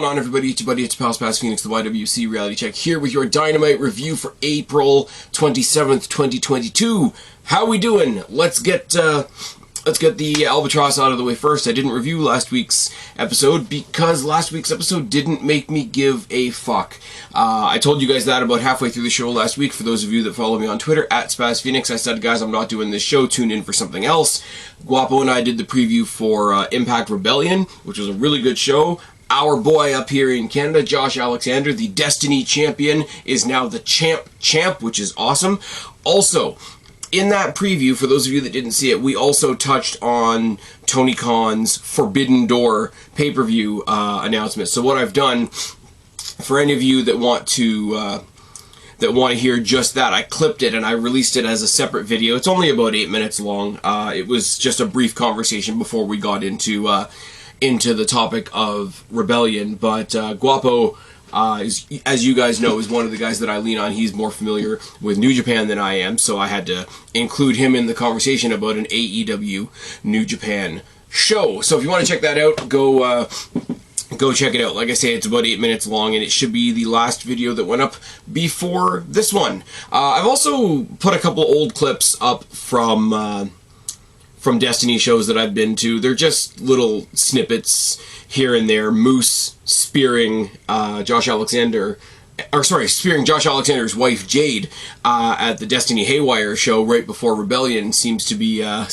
going on, everybody? It's your buddy, it's pal Spaz, FENIX, the YWC Reality Check, here with your Dynamite review for April 27th, 2022. How we doing? Let's get the albatross out of the way first. I didn't review last week's episode because last week's episode didn't make me give a fuck. I told you guys that about halfway through the show last week. For those of you that follow me on Twitter, at SpazFenix, I said, guys, I'm not doing this show. Tune in for something else. Guapo and I did the preview for Impact Rebellion, which was a really good show. Our boy up here in Canada, Josh Alexander, the Destiny champion, is now the champ, which is awesome. Also, in that preview, for those of you that didn't see it, we also touched on Tony Khan's Forbidden Door pay-per-view announcement. So what I've done, for any of you that want to hear just that, I clipped it and I released it as a separate video. It's only about 8 minutes long. It was just a brief conversation before we got into the topic of Rebellion, but Guapo, as you guys know, is one of the guys that I lean on. He's more familiar with New Japan than I am, so I had to include him in the conversation about an AEW New Japan show. So if you want to check that out, go check it out. Like I say, it's about 8 minutes long, and it should be the last video that went up before this one. I've also put a couple old clips up from Destiny shows that I've been to. They're just little snippets here and there. Moose spearing spearing Josh Alexander's wife Jade at the Destiny Haywire show right before Rebellion seems to be a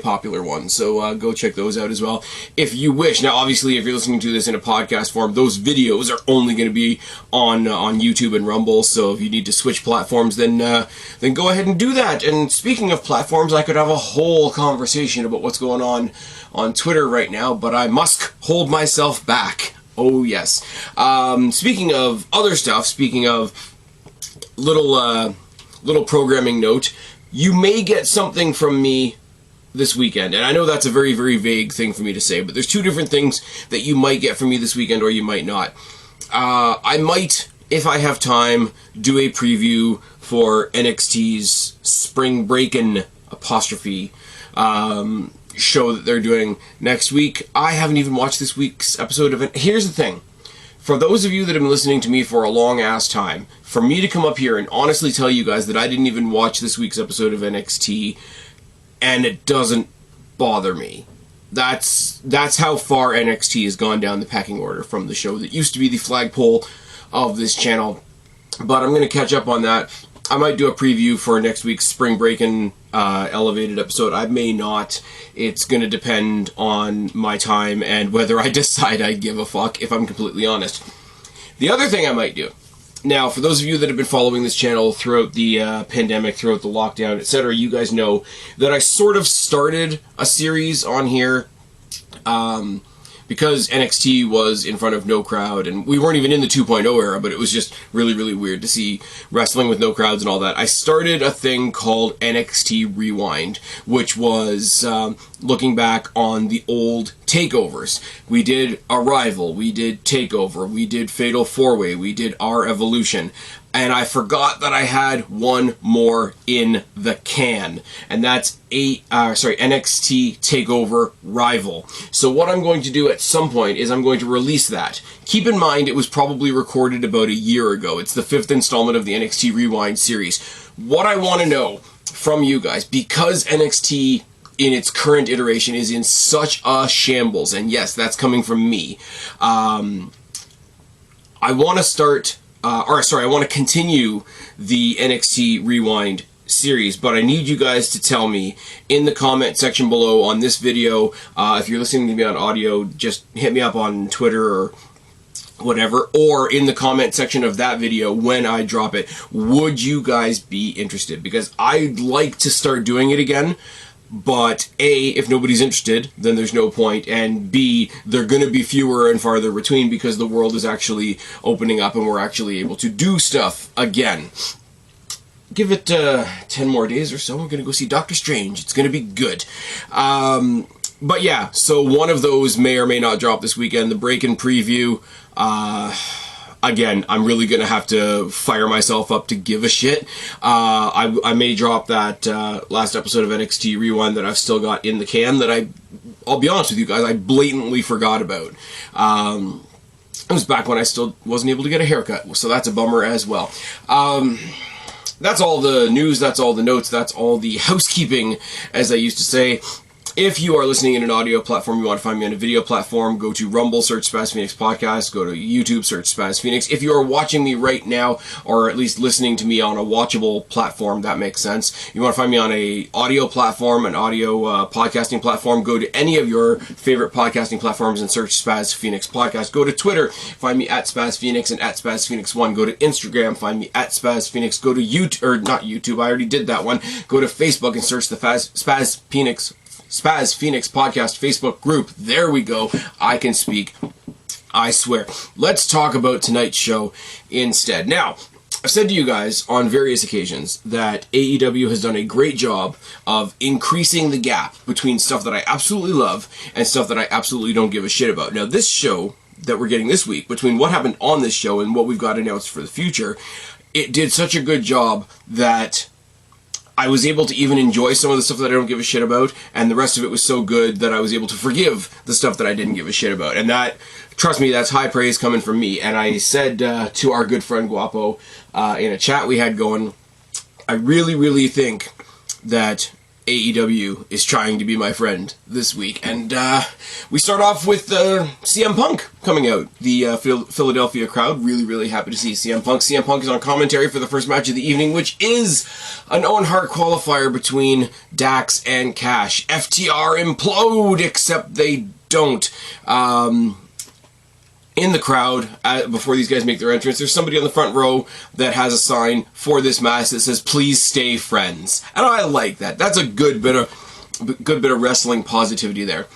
popular one. So go check those out as well if you wish. Now, obviously, if you're listening to this in a podcast form, those videos are only going to be on YouTube and Rumble. So if you need to switch platforms, then go ahead and do that. And speaking of platforms, I could have a whole conversation about what's going on Twitter right now, but I must hold myself back. Oh, yes. Speaking of other stuff, speaking of little programming note, you may get something from me this weekend. And I know that's a very, very vague thing for me to say, but there's two different things that you might get from me this weekend or you might not. I might, if I have time, do a preview for NXT's Spring Breakin' show that they're doing next week. I haven't even watched this week's episode of it. Here's the thing. For those of you that have been listening to me for a long ass time, for me to come up here and honestly tell you guys that I didn't even watch this week's episode of NXT, and it doesn't bother me. That's how far NXT has gone down the pecking order from the show that used to be the flagpole of this channel. But I'm going to catch up on that. I might do a preview for next week's Spring Breakin' elevated episode. I may not. It's going to depend on my time and whether I decide I give a fuck, if I'm completely honest. The other thing I might do, now, for those of you that have been following this channel throughout the pandemic, throughout the lockdown, etc., you guys know that I sort of started a series on here because NXT was in front of no crowd, and we weren't even in the 2.0 era, but it was just really, really weird to see wrestling with no crowds and all that. I started a thing called NXT Rewind, which was looking back on the old takeovers. We did Arrival, we did Takeover, we did Fatal 4-Way, we did Our Evolution, and I forgot that I had one more in the can, and that's NXT TakeOver Rival. So what I'm going to do at some point is I'm going to release that. Keep in mind it was probably recorded about a year ago. It's the 5th installment of the NXT Rewind series. What I want to know from you guys, because NXT in its current iteration is in such a shambles, and yes, that's coming from me, I want to continue the NXT Rewind series, but I need you guys to tell me in the comment section below on this video. If you're listening to me on audio, just hit me up on Twitter or whatever, or in the comment section of that video when I drop it. Would you guys be interested? Because I'd like to start doing it again, but A, if nobody's interested, then there's no point, and B, they're going to be fewer and farther between because the world is actually opening up and we're actually able to do stuff again. Give it 10 more days or so, we're going to go see Doctor Strange. It's going to be good. But yeah, so one of those may or may not drop this weekend. The Breakin' preview, again, I'm really going to have to fire myself up to give a shit. I may drop that last episode of NXT Rewind that I've still got in the can that I'll be honest with you guys, I blatantly forgot about. It was back when I still wasn't able to get a haircut, so that's a bummer as well. That's all the news, that's all the notes, that's all the housekeeping, as I used to say. If you are listening in an audio platform, you want to find me on a video platform, go to Rumble, search Spaz FENIX Podcast, go to YouTube, search Spaz FENIX. If you are watching me right now, or at least listening to me on a watchable platform, that makes sense. You want to find me on a audio platform, an audio podcasting platform, go to any of your favorite podcasting platforms and search Spaz FENIX Podcast. Go to Twitter, find me at Spaz FENIX and at Spaz FENIX1. Go to Instagram, find me at Spaz FENIX. Go to YouTube, or not YouTube, I already did that one. Go to Facebook and search the Spaz FENIX Podcast Facebook group. There we go. I can speak. I swear. Let's talk about tonight's show instead. Now, I've said to you guys on various occasions that AEW has done a great job of increasing the gap between stuff that I absolutely love and stuff that I absolutely don't give a shit about. Now, this show that we're getting this week, between what happened on this show and what we've got announced for the future, it did such a good job that I was able to even enjoy some of the stuff that I don't give a shit about, and the rest of it was so good that I was able to forgive the stuff that I didn't give a shit about. And that, trust me, that's high praise coming from me. And I said to our good friend Guapo in a chat we had going, I really, really think that AEW is trying to be my friend this week. And we start off with CM Punk coming out. The Philadelphia crowd really, really happy to see CM Punk. CM Punk is on commentary for the first match of the evening, which is an Owen Hart qualifier between Dax and Cash. FTR implode, except they don't. In the crowd, before these guys make their entrance, there's somebody on the front row that has a sign for this match that says, "Please stay friends." And I like that. That's a good bit of wrestling positivity there.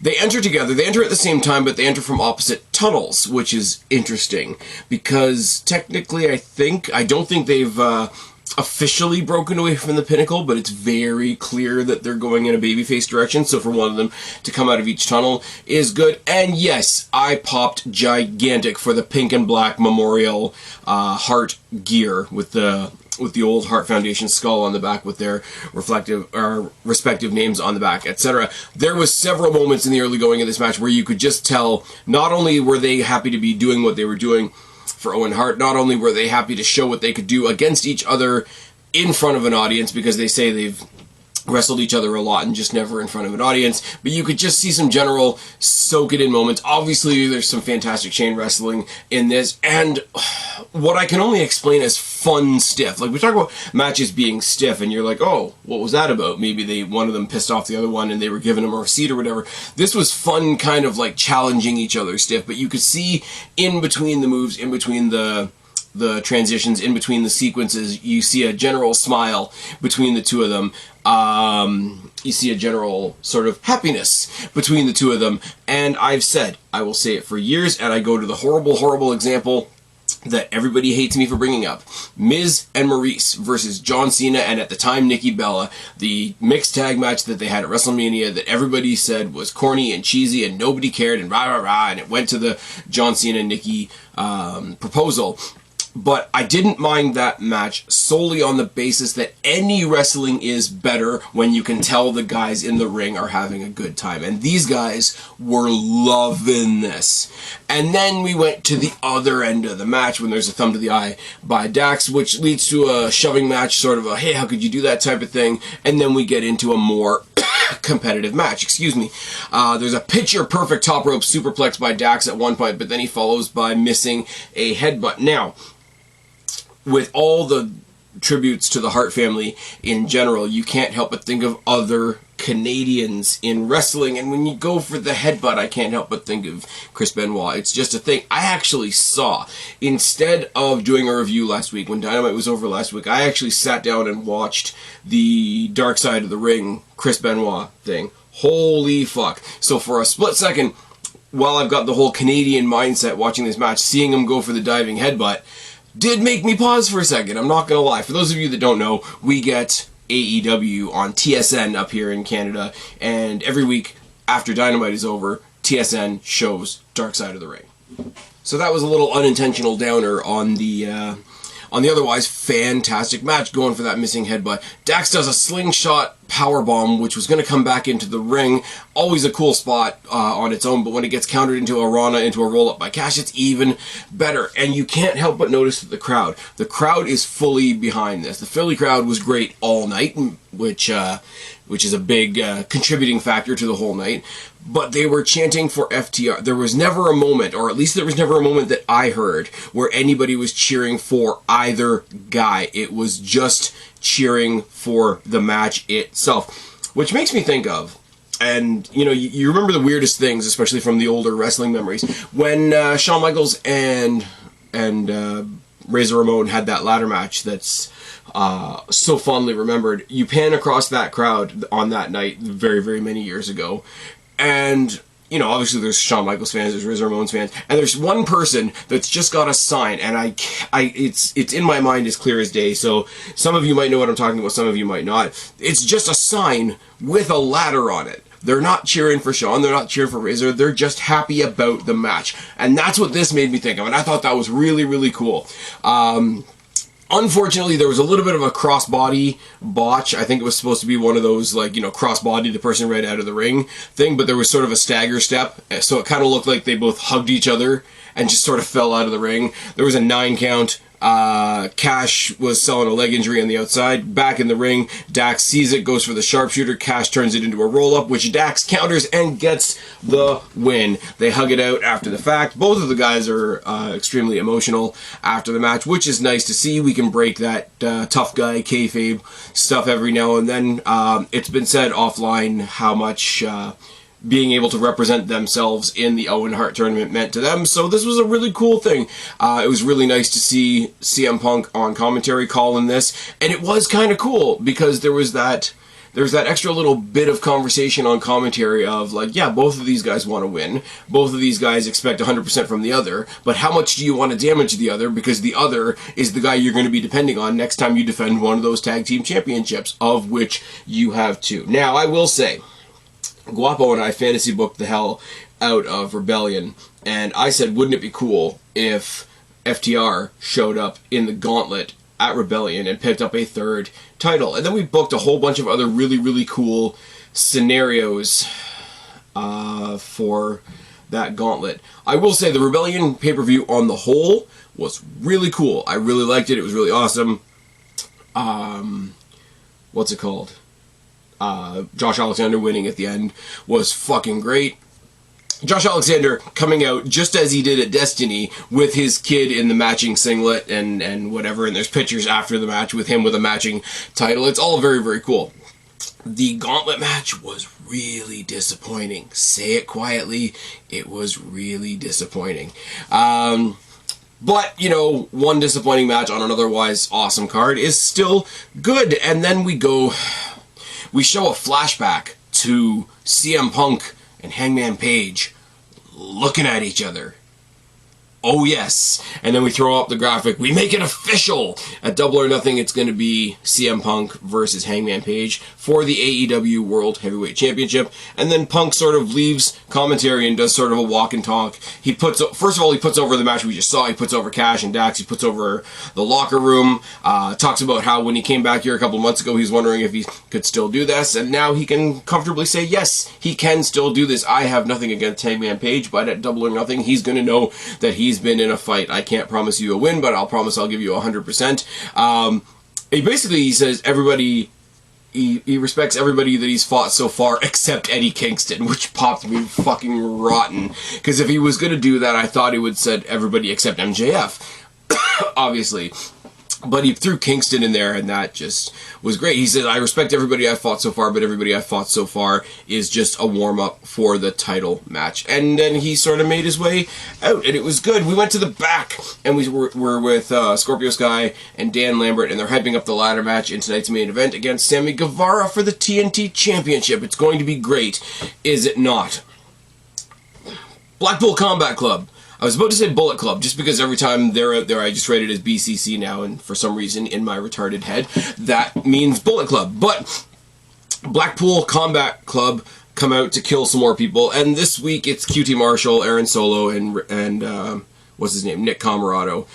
They enter together. They enter at the same time, but they enter from opposite tunnels, which is interesting because technically I don't think they've officially broken away from the Pinnacle, but it's very clear that they're going in a babyface direction, so for one of them to come out of each tunnel is good. And yes, I popped gigantic for the pink and black memorial Hart gear with the old Hart Foundation skull on the back with their respective names on the back, etc. There was several moments in the early going of this match where you could just tell not only were they happy to be doing what they were doing for Owen Hart, not only were they happy to show what they could do against each other in front of an audience, because they say they've wrestled each other a lot and just never in front of an audience, but you could just see some general soak it in moments. Obviously there's some fantastic chain wrestling in this, and what I can only explain as fun stiff. Like, we talk about matches being stiff and you're like, oh, what was that about? Maybe one of them pissed off the other one and they were giving him a receipt or whatever. This was fun, kind of like challenging each other stiff, but you could see in between the moves, in between the transitions, in between the sequences, you see a general smile between the two of them. You see a general sort of happiness between the two of them. And I've said, I will say it for years, and I go to the horrible, horrible example that everybody hates me for bringing up. Miz and Maurice versus John Cena and at the time Nikki Bella, the mixed tag match that they had at WrestleMania that everybody said was corny and cheesy and nobody cared and rah rah rah, and it went to the John Cena Nikki proposal. But I didn't mind that match solely on the basis that any wrestling is better when you can tell the guys in the ring are having a good time. And these guys were loving this. And then we went to the other end of the match when there's a thumb to the eye by Dax, which leads to a shoving match, sort of a, hey, how could you do that type of thing? And then we get into a more competitive match, excuse me. There's a picture-perfect top rope superplex by Dax at one point, but then he follows by missing a headbutt. Now, with all the tributes to the Hart family in general, you can't help but think of other Canadians in wrestling, and when you go for the headbutt, I can't help but think of Chris Benoit. It's just a thing. I actually saw, instead of doing a review last week, when Dynamite was over last week, I actually sat down and watched the Dark Side of the Ring Chris Benoit thing. Holy fuck. So for a split second, while I've got the whole Canadian mindset watching this match, seeing him go for the diving headbutt did make me pause for a second. I'm not going to lie. For those of you that don't know, we get AEW on TSN up here in Canada, and every week after Dynamite is over, TSN shows Dark Side of the Ring. So that was a little unintentional downer on the otherwise fantastic match, going for that missing headbutt. Dax does a slingshot powerbomb, which was going to come back into the ring. Always a cool spot on its own, but when it gets countered into a Rana, into a roll-up by Cash, it's even better. And you can't help but notice that the crowd is fully behind this. The Philly crowd was great all night, which is a big contributing factor to the whole night. But they were chanting for FTR. There was never a moment, or at least there was never a moment that I heard, where anybody was cheering for either guy. It was just cheering for the match itself. Which makes me think of, and you remember the weirdest things, especially from the older wrestling memories, when Shawn Michaels and Razor Ramon had that ladder match that's so fondly remembered. You pan across that crowd on that night very, very many years ago, and obviously there's Shawn Michaels fans, there's Razor Ramon's fans, and there's one person that's just got a sign, and it's in my mind as clear as day. So some of you might know what I'm talking about, some of you might not. It's just a sign with a ladder on it. They're not cheering for Shawn, they're not cheering for Razor, they're just happy about the match. And that's what this made me think of, and I thought that was really, really cool. Unfortunately, there was a little bit of a crossbody botch. I think it was supposed to be one of those, crossbody the person right out of the ring thing, but there was sort of a stagger step, so it kind of looked like they both hugged each other and just sort of fell out of the ring. There was a 9 count. Cash was selling a leg injury on the outside. Back in the ring, Dax sees it, goes for the sharpshooter. Cash turns it into a roll-up, which Dax counters and gets the win. They hug it out after the fact. Both of the guys are extremely emotional after the match, which is nice to see. We can break that tough guy kayfabe stuff every now and then. It's been said offline how much being able to represent themselves in the Owen Hart tournament meant to them, so this was a really cool thing. It was really nice to see CM Punk on commentary calling this, and it was kind of cool because there was that extra little bit of conversation on commentary of both of these guys want to win, both of these guys expect 100% from the other, but how much do you want to damage the other, because the other is the guy you're going to be depending on next time you defend one of those tag team championships, of which you have 2. Now, I will say, Guapo and I fantasy booked the hell out of Rebellion, and I said, wouldn't it be cool if FTR showed up in the gauntlet at Rebellion and picked up a 3rd title? And then we booked a whole bunch of other really, really cool scenarios for that gauntlet. I will say the Rebellion pay-per-view on the whole was really cool. I really liked it. It was really awesome. What's it called? Josh Alexander winning at the end was fucking great. Josh Alexander coming out just as he did at Destiny with his kid in the matching singlet and whatever, and there's pictures after the match with him with a matching title. It's all very, very cool. The gauntlet match was really disappointing. Say it quietly, it was really disappointing. But, one disappointing match on an otherwise awesome card is still good. And then we show a flashback to CM Punk and Hangman Page looking at each other. Oh yes. And then we throw up the graphic. We make it official. At Double or Nothing, it's going to be CM Punk versus Hangman Page for the AEW World Heavyweight Championship. And then Punk sort of leaves commentary and does sort of a walk and talk. First of all, he puts over the match we just saw. He puts over Cash and Dax. He puts over the locker room. Talks about how when he came back here a couple months ago, he was wondering if he could still do this. And now he can comfortably say, yes, he can still do this. I have nothing against Hangman Page, but at Double or Nothing, he's going to know that he's been in a fight. I can't promise you a win, but I'll promise I'll give you 100%. He says everybody, he respects everybody that he's fought so far except Eddie Kingston, which popped me fucking rotten. Because if he was going to do that, I thought he would said everybody except MJF. Obviously. But he threw Kingston in there, and that just was great. He said, I respect everybody I've fought so far, but everybody I've fought so far is just a warm-up for the title match. And then he sort of made his way out, and it was good. We went to the back, and we were with Scorpio Sky and Dan Lambert, and they're hyping up the ladder match in tonight's main event against Sammy Guevara for the TNT Championship. It's going to be great, is it not? Blackpool Combat Club. I was about to say Bullet Club, just because every time they're out there, I just write it as BCC now, and for some reason, in my retarded head, that means Bullet Club. But Blackpool Combat Club come out to kill some more people, and this week it's QT Marshall, Aaron Solo, and what's his name, Nick Camarado.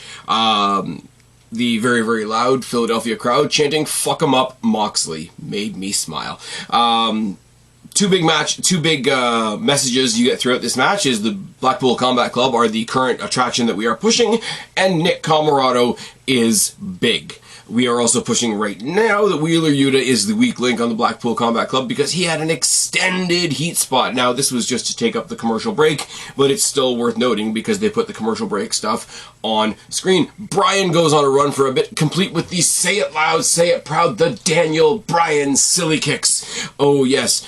the very, very loud Philadelphia crowd chanting, "Fuck 'em up, Moxley." Made me smile. Two big messages you get throughout this match is the Blackpool Combat Club are the current attraction that we are pushing, and Nick Comoroto is big. We are also pushing right now that Wheeler Yuta is the weak link on the Blackpool Combat Club because he had an extended heat spot. Now, this was just to take up the commercial break, but it's still worth noting because they put the commercial break stuff on screen. Bryan goes on a run for a bit, complete with the say it loud, say it proud, the Daniel Bryan silly kicks. Oh, yes.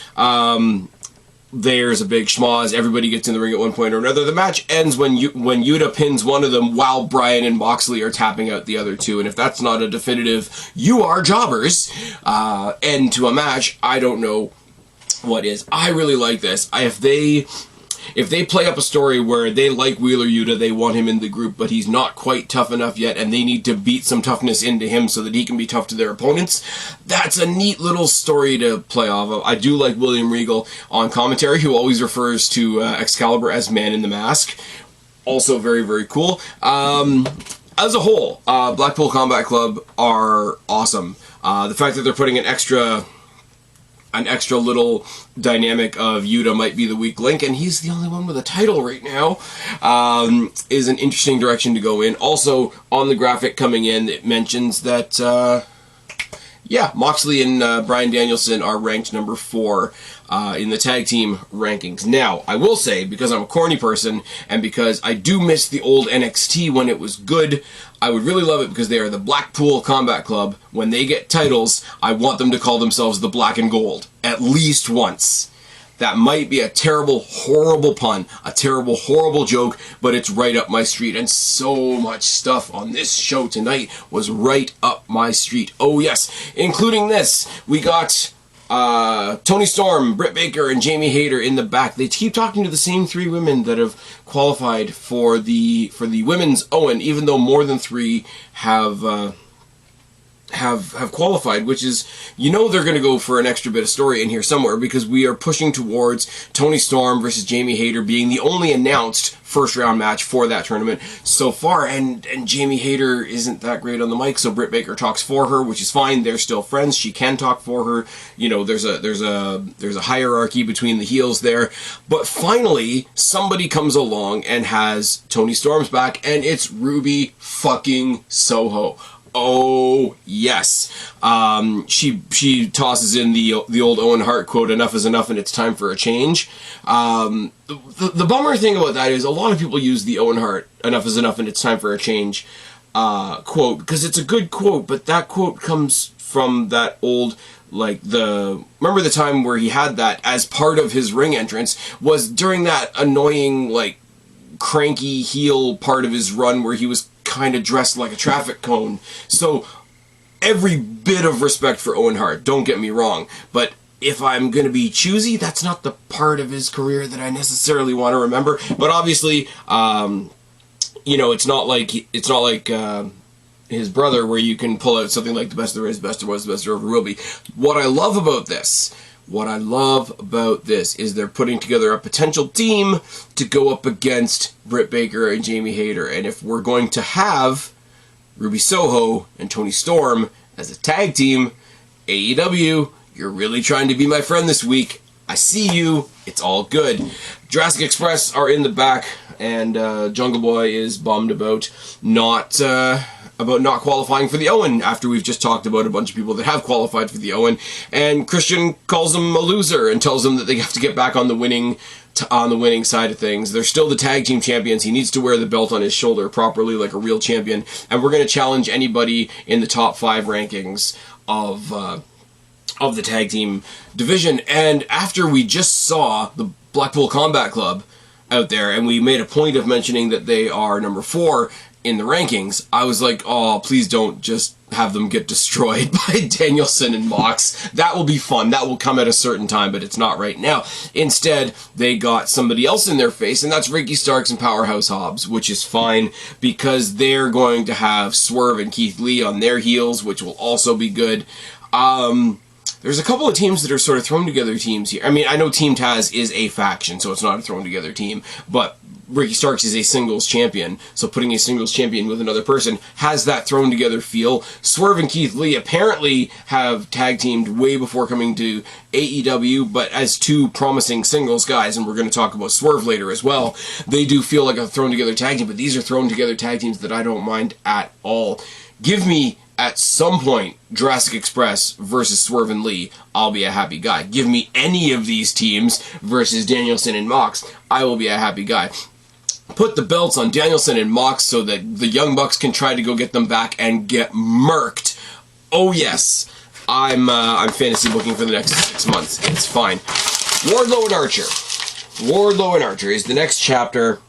There's a big schmoz. Everybody gets in the ring at one point or another. The match ends when Yuta pins one of them while Bryan and Moxley are tapping out the other two. And if that's not a definitive, you are jobbers, end to a match, I don't know what is. I really like this. If they play up a story where they like Wheeler Yuta, they want him in the group, but he's not quite tough enough yet, and they need to beat some toughness into him so that he can be tough to their opponents, that's a neat little story to play off of. I do like William Regal on commentary, who always refers to Excalibur as Man in the Mask. Also very, very cool. As a whole, Blackpool Combat Club are awesome. The fact that they're putting an extra little dynamic of Yuta might be the weak link, and he's the only one with a title right now, is an interesting direction to go in. Also, on the graphic coming in, it mentions that, Moxley and Bryan Danielson are ranked number 4 in the tag team rankings. Now, I will say, because I'm a corny person, and because I do miss the old NXT when it was good, I would really love it because they are the Blackpool Combat Club. When they get titles, I want them to call themselves the Black and Gold, at least once. That might be a terrible, horrible pun, a terrible, horrible joke, but it's right up my street, and so much stuff on this show tonight was right up my street. Oh yes, including this, we got Toni Storm, Britt Baker, and Jamie Hayter in the back. They keep talking to the same 3 women that have qualified for the women's Owen, even though more than 3 have qualified, which is, they're going to go for an extra bit of story in here somewhere, because we are pushing towards Toni Storm versus Jamie Hayter being the only announced first round match for that tournament so far, and Jamie Hayter isn't that great on the mic, so Britt Baker talks for her, which is fine. They're still friends. She can talk for her. There's a hierarchy between the heels there. But finally, somebody comes along and has Toni Storm's back, and it's Ruby fucking Soho. Oh, yes. She tosses in the old Owen Hart quote, "Enough is enough and it's time for a change." The bummer thing about that is a lot of people use the Owen Hart, "Enough is enough and it's time for a change," quote, because it's a good quote, but that quote comes from that old, remember the time where he had that as part of his ring entrance was during that annoying, cranky heel part of his run where he was kind of dressed like a traffic cone. So every bit of respect for Owen Hart, don't get me wrong, but if I'm going to be choosy, that's not the part of his career that I necessarily want to remember. But obviously, it's not like his brother, where you can pull out something like the best there is, best there was, best there ever will be. What I love about this is they're putting together a potential team to go up against Britt Baker and Jamie Hayter. And if we're going to have Ruby Soho and Toni Storm as a tag team, AEW, you're really trying to be my friend this week. I see you. It's all good. Jurassic Express are in the back, and Jungle Boy is bummed about not qualifying for the Owen, after we've just talked about a bunch of people that have qualified for the Owen. And Christian calls him a loser and tells them that they have to get back on the winning side of things. They're still the tag team champions. He needs to wear the belt on his shoulder properly like a real champion. And we're going to challenge anybody in the top 5 rankings of the tag team division. And after we just saw the Blackpool Combat Club out there, and we made a point of mentioning that they are number 4 in the rankings, I was like, oh, please don't just have them get destroyed by Danielson and Mox. That will be fun. That will come at a certain time, but it's not right now. Instead, they got somebody else in their face, and that's Ricky Starks and Powerhouse Hobbs, which is fine, because they're going to have Swerve and Keith Lee on their heels, which will also be good. There's a couple of teams that are sort of thrown together teams here. I mean, I know Team Taz is a faction, so it's not a thrown together team, but Ricky Starks is a singles champion, so putting a singles champion with another person has that thrown together feel. Swerve and Keith Lee apparently have tag teamed way before coming to AEW, but as two promising singles guys, and we're going to talk about Swerve later as well, they do feel like a thrown together tag team, but these are thrown together tag teams that I don't mind at all. Give me, at some point, Jurassic Express versus Swerve and Lee, I'll be a happy guy. Give me any of these teams versus Danielson and Mox, I will be a happy guy. Put the belts on Danielson and Mox so that the Young Bucks can try to go get them back and get murked. Oh yes, I'm fantasy booking for the next 6 months. It's fine. Wardlow and Archer. Wardlow and Archer is the next chapter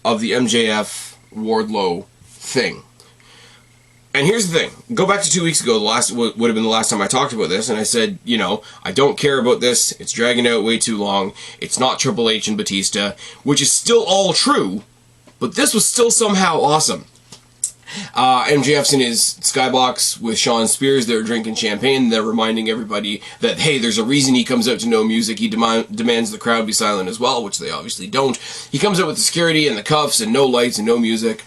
of the MJF Wardlow thing. And here's the thing. Go back to 2 weeks ago, would have been the last time I talked about this, and I said, you know, I don't care about this. It's dragging out way too long. It's not Triple H and Batista, which is still all true, but this was still somehow awesome. MJF's in his skybox with Sean Spears. They're drinking champagne. They're reminding everybody that, hey, there's a reason he comes out to no music. He demands the crowd be silent as well, which they obviously don't. He comes out with the security and the cuffs and no lights and no music.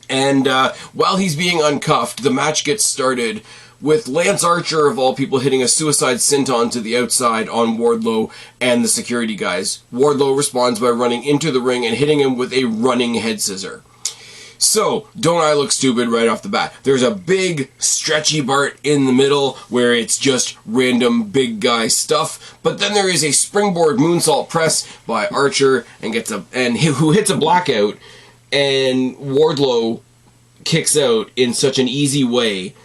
And while he's being uncuffed, the match gets started with Lance Archer, of all people, hitting a suicide senton to the outside on Wardlow and the security guys. Wardlow responds by running into the ring and hitting him with a running head scissor. So, don't I look stupid right off the bat? There's a big, stretchy part in the middle where it's just random big guy stuff, but then there is a springboard moonsault press by Archer who hits a blackout, and Wardlow kicks out in such an easy way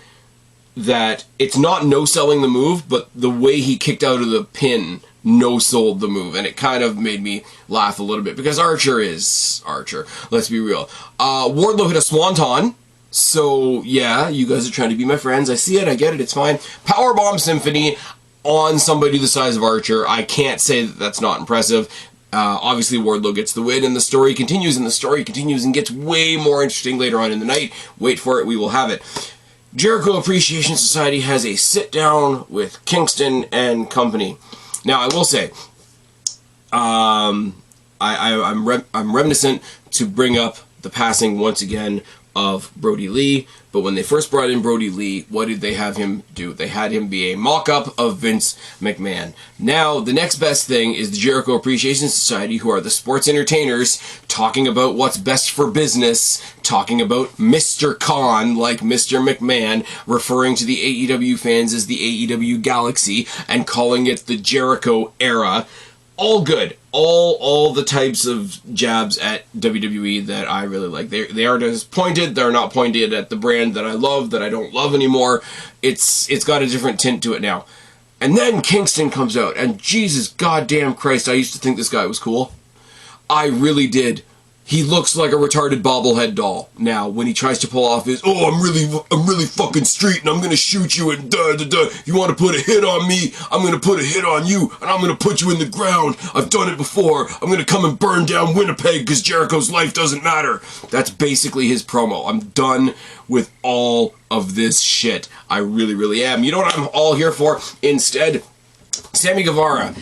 that it's not no-selling the move, but the way he kicked out of the pin no-sold the move, and it kind of made me laugh a little bit, because Archer is Archer, let's be real. Wardlow hit a swanton, so yeah, you guys are trying to be my friends, I see it, I get it, it's fine. Powerbomb Symphony on somebody the size of Archer, I can't say that that's not impressive. Obviously Wardlow gets the win, and the story continues and gets way more interesting later on in the night. Wait for it, we will have it. Jericho Appreciation Society has a sit-down with Kingston and company. Now, I will say, I'm reminiscent to bring up the passing once again of Brody Lee, but when they first brought in Brody Lee, what did they have him do? They had him be a mock-up of Vince McMahon. Now, the next best thing is the Jericho Appreciation Society, who are the sports entertainers, talking about what's best for business, talking about Mr. Khan, like Mr. McMahon, referring to the AEW fans as the AEW Galaxy, and calling it the Jericho era. All good. All the types of jabs at WWE that I really like. They aren't as pointed. They're not pointed at the brand that I love, that I don't love anymore. It's got a different tint to it now. And then Kingston comes out, and Jesus goddamn Christ, I used to think this guy was cool. I really did. He looks like a retarded bobblehead doll now when he tries to pull off his, oh, I'm really fucking street and I'm gonna shoot you and If you want to put a hit on me, I'm gonna put a hit on you and I'm gonna put you in the ground. I've done it before. I'm gonna come and burn down Winnipeg because Jericho's life doesn't matter. That's basically his promo. I'm done with all of this shit. I really, really am. You know what I'm all here for? Instead, Sammy Guevara.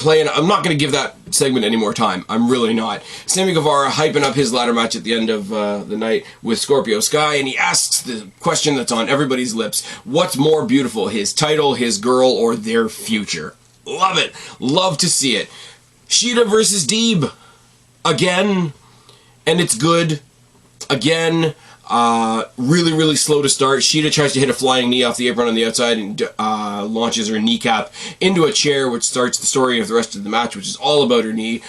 I'm not going to give that segment any more time. I'm really not. Sammy Guevara hyping up his ladder match at the end of the night with Scorpio Sky, and he asks the question that's on everybody's lips. What's more beautiful, his title, his girl, or their future? Love it. Love to see it. Shida versus Deeb. Again. And it's good. Again. Really, really slow to start. Shida tries to hit a flying knee off the apron on the outside and launches her kneecap into a chair, which starts the story of the rest of the match, which is all about her knee.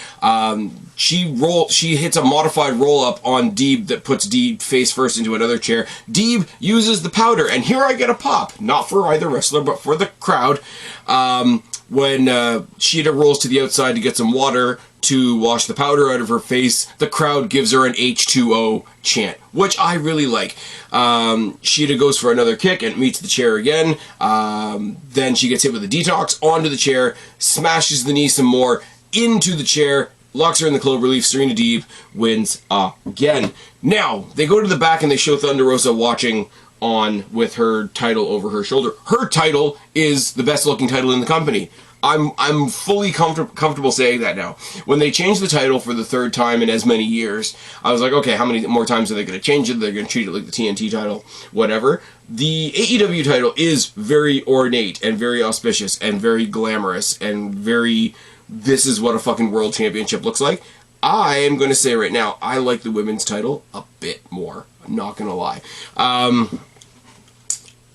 She hits a modified roll-up on Deeb that puts Deeb face first into another chair. Deeb uses the powder, and here I get a pop. Not for either wrestler, but for the crowd. When Shida rolls to the outside to get some water to wash the powder out of her face, the crowd gives her an H2O chant, which I really like. Shida goes for another kick and meets the chair again. Then she gets hit with a detox onto the chair, smashes the knee some more into the chair, locks her in the cloverleaf. Serena Deeb wins again. Now, they go to the back and they show Thunder Rosa watching on with her title over her shoulder. Her title is the best looking title in the company. I'm fully comfortable saying that now. When they changed the title for the third time in as many years, I was like, okay, how many more times are they going to change it? They're going to treat it like the TNT title, whatever. The AEW title is very ornate and very auspicious and very glamorous and very, this is what a fucking world championship looks like. I am going to say right now, I like the women's title a bit more. I'm not going to lie.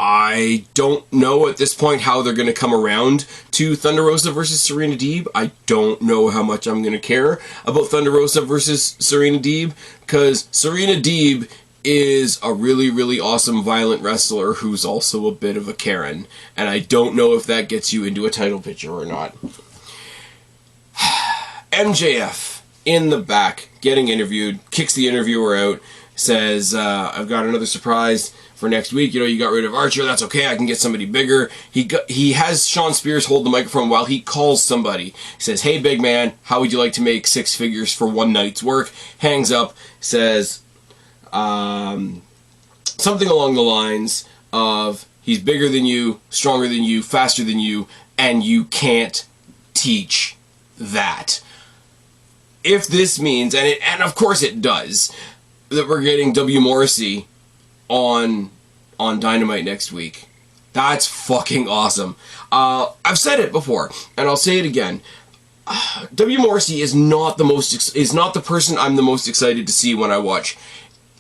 I don't know at this point how they're going to come around to Thunder Rosa versus Serena Deeb. I don't know how much I'm going to care about Thunder Rosa versus Serena Deeb, because Serena Deeb is a really, really awesome violent wrestler who's also a bit of a Karen, and I don't know if that gets you into a title picture or not. MJF in the back, getting interviewed, kicks the interviewer out, says, I've got another surprise for next week. You know, you got rid of Archer, that's okay, I can get somebody bigger. He has Sean Spears hold the microphone while he calls somebody. He says, hey big man, how would you like to make 6 figures for one night's work? Hangs up, says something along the lines of, he's bigger than you, stronger than you, faster than you, and you can't teach that. If this means, and of course it does, that we're getting W. Morrissey on Dynamite next week, that's fucking awesome. I've said it before, and I'll say it again. W. Morrissey is not the person I'm the most excited to see when I watch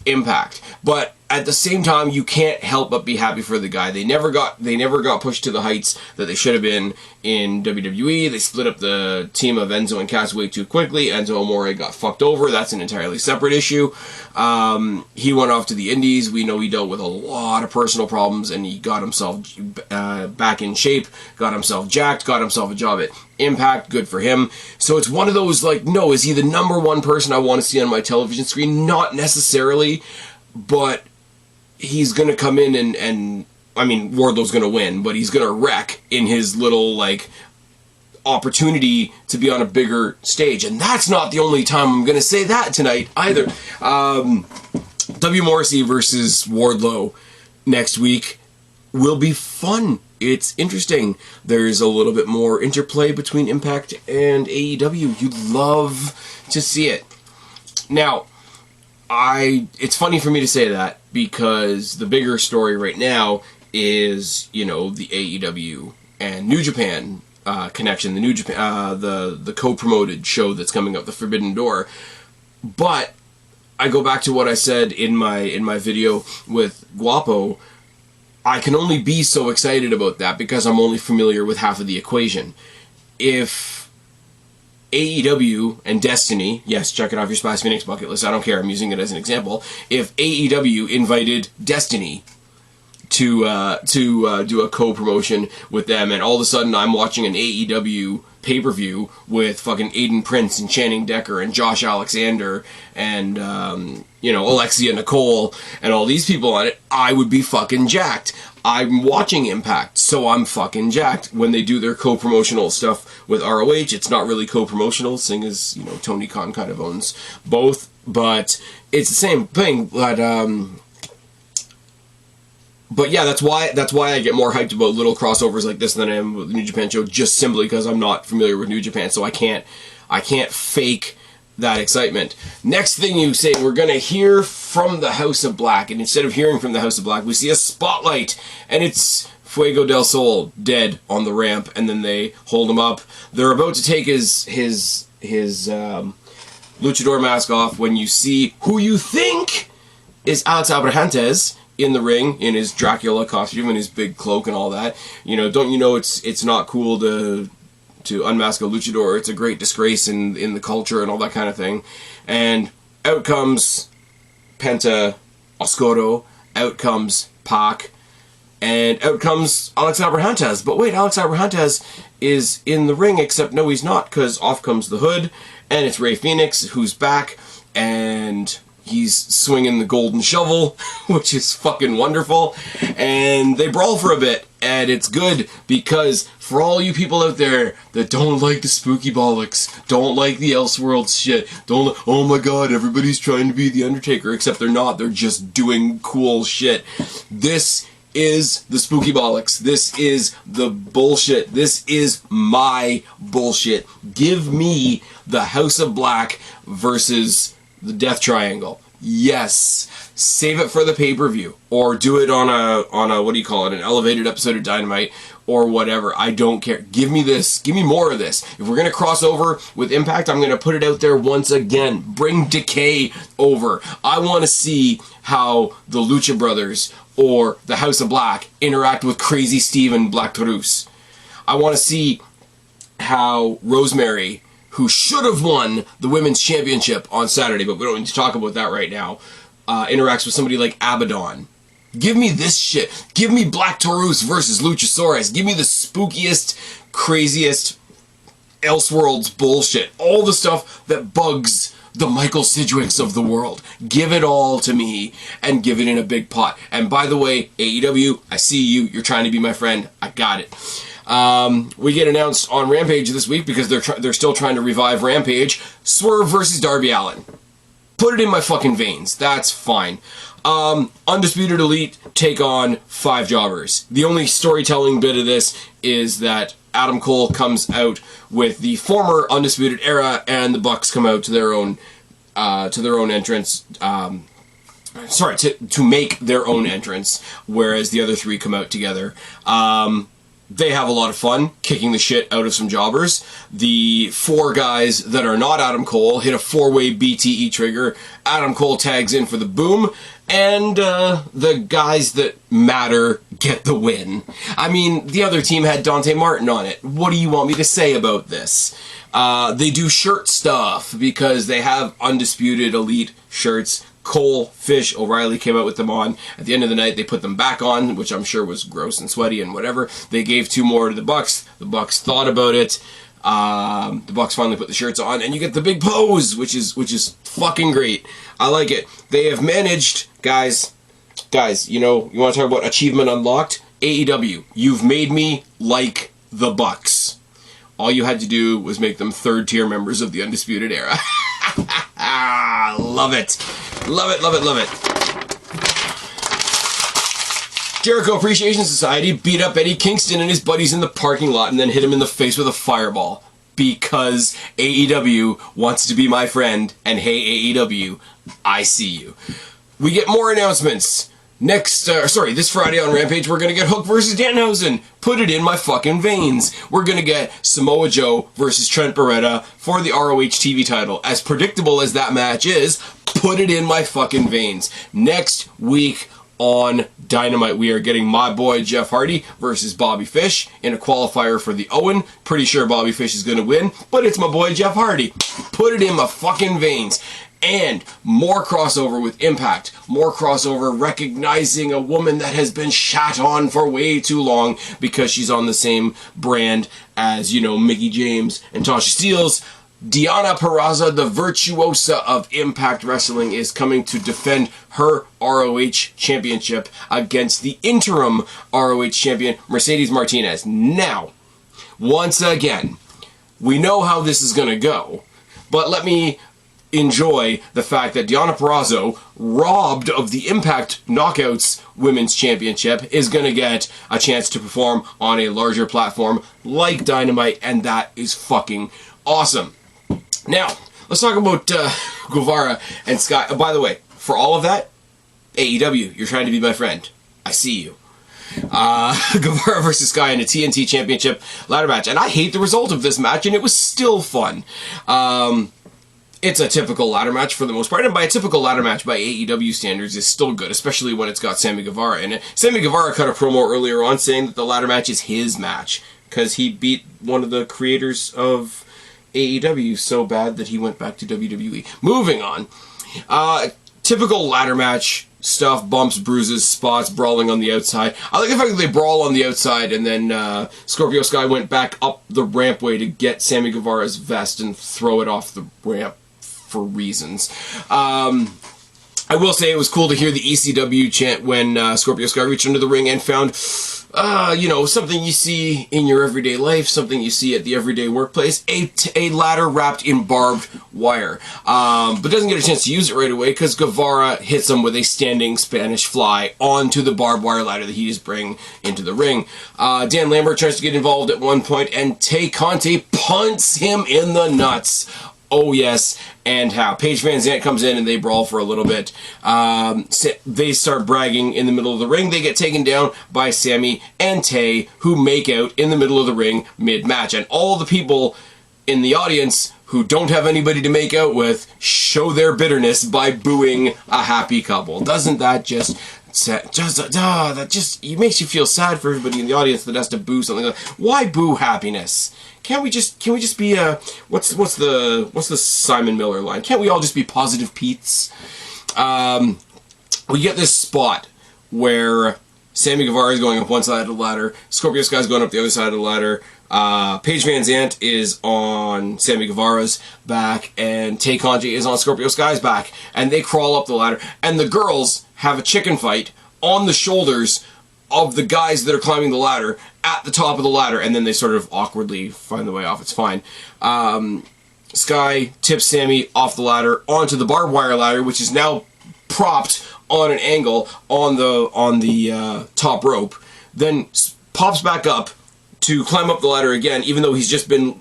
Impact, but at the same time, you can't help but be happy for the guy. They never got pushed to the heights that they should have been in WWE. They split up the team of Enzo and Cass way too quickly. Enzo Amore got fucked over. That's an entirely separate issue. He went off to the Indies. We know he dealt with a lot of personal problems, and he got himself back in shape, got himself jacked, got himself a job at Impact. Good for him. So it's one of those, like, no, is he the number one person I want to see on my television screen? Not necessarily, but he's going to come in and I mean, Wardlow's going to win, but he's going to wreck in his little, like, opportunity to be on a bigger stage. And that's not the only time I'm going to say that tonight either. W. Morrissey versus Wardlow next week will be fun. It's interesting. There's a little bit more interplay between Impact and AEW. You'd love to see it. Now, it's funny for me to say that, because the bigger story right now is, you know, the AEW and New Japan connection, the New Japan, the co-promoted show that's coming up, the Forbidden Door. But I go back to what I said in my video with Guapo. I can only be so excited about that because I'm only familiar with half of the equation. If AEW and Destiny, yes, check it off your Spaz Phoenix bucket list, I don't care, I'm using it as an example. If AEW invited Destiny to do a co-promotion with them, and all of a sudden I'm watching an AEW pay-per-view with fucking Aiden Prince and Channing Decker and Josh Alexander and, you know, Alexia Nicole and all these people on it, I would be fucking jacked. I'm watching Impact, so I'm fucking jacked. When they do their co-promotional stuff with ROH, it's not really co-promotional, seeing as, you know, Tony Khan kind of owns both, but it's the same thing. But yeah, that's why I get more hyped about little crossovers like this than I am with the New Japan show, just simply because I'm not familiar with New Japan, so I can't fake that excitement. Next thing you say, we're going to hear from the House of Black, and instead of hearing from the House of Black, we see a spotlight, and it's Fuego del Sol dead on the ramp, and then they hold him up. They're about to take his luchador mask off when you see who you think is Alex Abrahantes in the ring in his Dracula costume and his big cloak and all that. You know, don't you know it's not cool to unmask a luchador? It's a great disgrace in the culture and all that kind of thing. And out comes Penta Oscuro, out comes Pac, and out comes Alex Abrahantes. But wait, Alex Abrahantes is in the ring, except no, he's not, because off comes the Hood, and it's Rey Fenix who's back, and He's swinging the golden shovel, which is fucking wonderful. And they brawl for a bit, and it's good because for all you people out there that don't like the spooky bollocks, don't like the Elseworlds shit, oh my god, everybody's trying to be the Undertaker, except they're not, they're just doing cool shit. This is the spooky bollocks. This is the bullshit. This is my bullshit. Give me the House of Black versus the Death Triangle. Yes. Save it for the pay-per-view. Or do it on a what do you call it, an elevated episode of Dynamite, or whatever. I don't care. Give me this. Give me more of this. If we're going to cross over with Impact, I'm going to put it out there once again. Bring Decay over. I want to see how the Lucha Brothers or the House of Black interact with Crazy Steve and Black Taurus. I want to see how Rosemary, who should have won the Women's Championship on Saturday, but we don't need to talk about that right now, interacts with somebody like Abaddon. Give me this shit. Give me Black Taurus versus Luchasaurus. Give me the spookiest, craziest Elseworlds bullshit. All the stuff that bugs the Michael Sidgwicks of the world. Give it all to me and give it in a big pot. And by the way, AEW, I see you. You're trying to be my friend. I got it. We get announced on Rampage this week because they're still trying to revive Rampage. Swerve versus Darby Allin. Put it in my fucking veins. That's fine. Undisputed Elite take on 5 jobbers. The only storytelling bit of this is that Adam Cole comes out with the former Undisputed Era, and the Bucks come out to their own entrance. To make their own entrance, whereas the other 3 come out together. They have a lot of fun kicking the shit out of some jobbers. The 4 guys that are not Adam Cole hit a 4-way BTE trigger. Adam Cole tags in for the boom, and the guys that matter get the win. I mean, the other team had Dante Martin on it. What do you want me to say about this? They do shirt stuff because they have Undisputed Elite shirts. Cole, Fish, O'Reilly came out with them on. At the end of the night, they put them back on, which I'm sure was gross and sweaty and whatever. They gave 2 more to the Bucks. The Bucks thought about it. The Bucks finally put the shirts on, and you get the big pose, which is fucking great. I like it. They have managed, guys, you know, you want to talk about achievement unlocked? AEW, you've made me like the Bucks. All you had to do was make them 3rd-tier members of the Undisputed Era. Love it. Love it, love it, love it. Jericho Appreciation Society beat up Eddie Kingston and his buddies in the parking lot and then hit him in the face with a fireball. Because AEW wants to be my friend, and hey AEW, I see you. We get more announcements. This Friday on Rampage, we're going to get Hook versus Danhausen. Put it in my fucking veins. We're going to get Samoa Joe versus Trent Beretta for the ROH TV title. As predictable as that match is, put it in my fucking veins. Next week on Dynamite, we are getting my boy Jeff Hardy versus Bobby Fish in a qualifier for the Owen. Pretty sure Bobby Fish is going to win, but it's my boy Jeff Hardy. Put it in my fucking veins. And more crossover with Impact. More crossover recognizing a woman that has been shat on for way too long because she's on the same brand as, you know, Mickie James and Tasha Steelz. Deonna Purrazzo, the virtuosa of Impact Wrestling, is coming to defend her ROH championship against the interim ROH champion, Mercedes Martinez. Now, once again, we know how this is going to go, but let me enjoy the fact that Deonna Purrazzo, robbed of the Impact Knockouts Women's Championship, is going to get a chance to perform on a larger platform like Dynamite, and that is fucking awesome. Now, let's talk about Guevara and Sky. Oh, by the way, for all of that, AEW, you're trying to be my friend. I see you. Guevara versus Sky in a TNT Championship ladder match. And I hate the result of this match, and it was still fun. It's a typical ladder match for the most part, and by a typical ladder match by AEW standards is still good, especially when it's got Sammy Guevara in it. Sammy Guevara cut a promo earlier on saying that the ladder match is his match, because he beat one of the creators of AEW so bad that he went back to WWE. Moving on. Typical ladder match stuff, bumps, bruises, spots, brawling on the outside. I like the fact that they brawl on the outside and then Scorpio Sky went back up the rampway to get Sammy Guevara's vest and throw it off the ramp for reasons. I will say it was cool to hear the ECW chant when Scorpio Sky reached into the ring and found, something you see in your everyday life, something you see at the everyday workplace, a ladder wrapped in barbed wire. But doesn't get a chance to use it right away because Guevara hits him with a standing Spanish fly onto the barbed wire ladder that he just bring into the ring. Dan Lambert tries to get involved at one point, and Tay Conti punts him in the nuts. Oh, yes, and how. Paige Van Zandt comes in and they brawl for a little bit. They start bragging in the middle of the ring. They get taken down by Sammy and Tay, who make out in the middle of the ring mid-match. And all the people in the audience who don't have anybody to make out with show their bitterness by booing a happy couple. Doesn't that just... that just it makes you feel sad for everybody in the audience that has to boo something like that. Why boo happiness? Can we just be what's the Simon Miller line? Can't we all just be positive Pete's? We get this spot where Sammy Guevara is going up one side of the ladder, Scorpio Sky's going up the other side of the ladder. Paige Van Zandt is on Sammy Guevara's back, and Tay Conti is on Scorpio Sky's back, and they crawl up the ladder, and the girls have a chicken fight on the shoulders of the guys that are climbing the ladder at the top of the ladder, and then they sort of awkwardly find the way off. It's fine. Sky tips Sammy off the ladder onto the barbed wire ladder, which is now propped on an angle on the top rope, then pops back up to climb up the ladder again, even though he's just been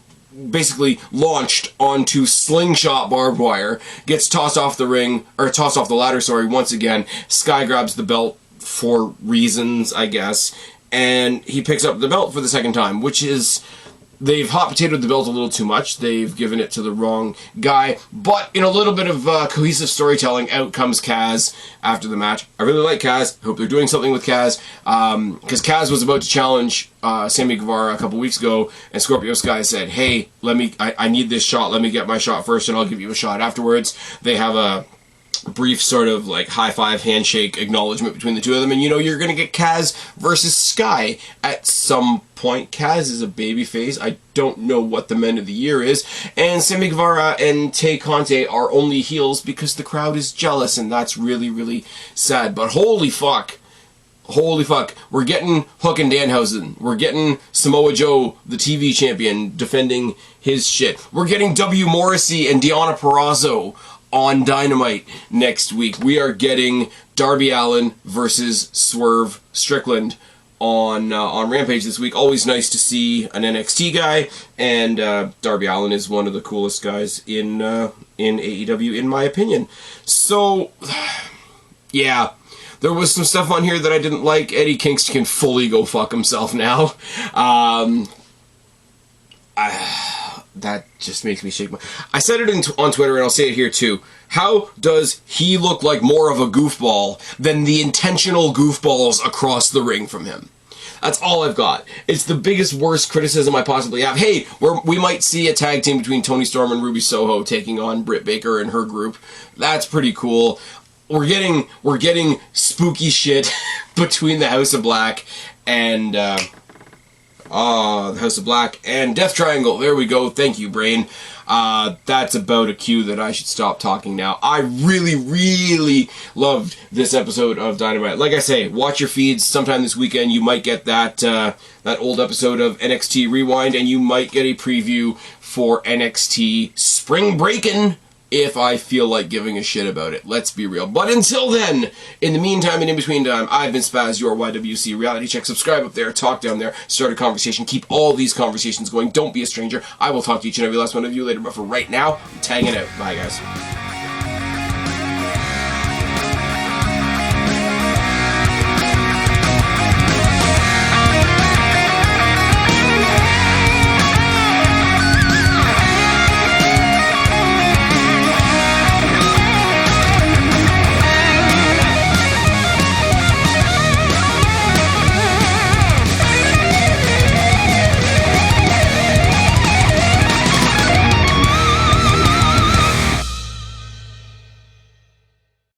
basically launched onto slingshot barbed wire, gets tossed off the ladder, once again. Sky grabs the belt for reasons, I guess, and he picks up the belt for the second time, which is... They've hot potatoed the belt a little too much. They've given it to the wrong guy. But in a little bit of cohesive storytelling, out comes Kaz after the match. I really like Kaz. Hope they're doing something with Kaz. Because Kaz was about to challenge Sammy Guevara a couple weeks ago, and Scorpio Sky said, hey, I need this shot. Let me get my shot first, and I'll give you a shot afterwards. They have a brief sort of like high-five handshake acknowledgement between the two of them, and you're going to get Kaz versus Sky at some point. Kaz is a babyface. I don't know what the men of the year is, and Sammy Guevara and Tay Conti are only heels because the crowd is jealous, and that's really, really sad. But holy fuck, we're getting Hook and Danhausen. We're getting Samoa Joe, the TV champion, defending his shit. We're getting W. Morrissey and Deonna Purrazzo on Dynamite next week. We are getting Darby Allin versus Swerve Strickland on Rampage this week. Always nice to see an NXT guy, and Darby Allin is one of the coolest guys in AEW, in my opinion. So, yeah, there was some stuff on here that I didn't like. Eddie Kingston can fully go fuck himself now. That just makes me shake my... I said it on Twitter, and I'll say it here too. How does he look like more of a goofball than the intentional goofballs across the ring from him? That's all I've got. It's the biggest, worst criticism I possibly have. Hey, we might see a tag team between Toni Storm and Ruby Soho taking on Britt Baker and her group. That's pretty cool. We're getting spooky shit between the House of Black and... the House of Black and Death Triangle. There we go. Thank you, Brain. That's about a cue that I should stop talking now. I really, really loved this episode of Dynamite. Like I say, watch your feeds. Sometime this weekend you might get that old episode of NXT Rewind, and you might get a preview for NXT Spring Breakin', if I feel like giving a shit about it. Let's be real. But until then, in the meantime and in between time, I've been Spaz, your YWC Reality Check. Subscribe up there, talk down there, start a conversation, keep all these conversations going. Don't be a stranger. I will talk to each and every last one of you later, but for right now, I'm tagging out. Bye, guys.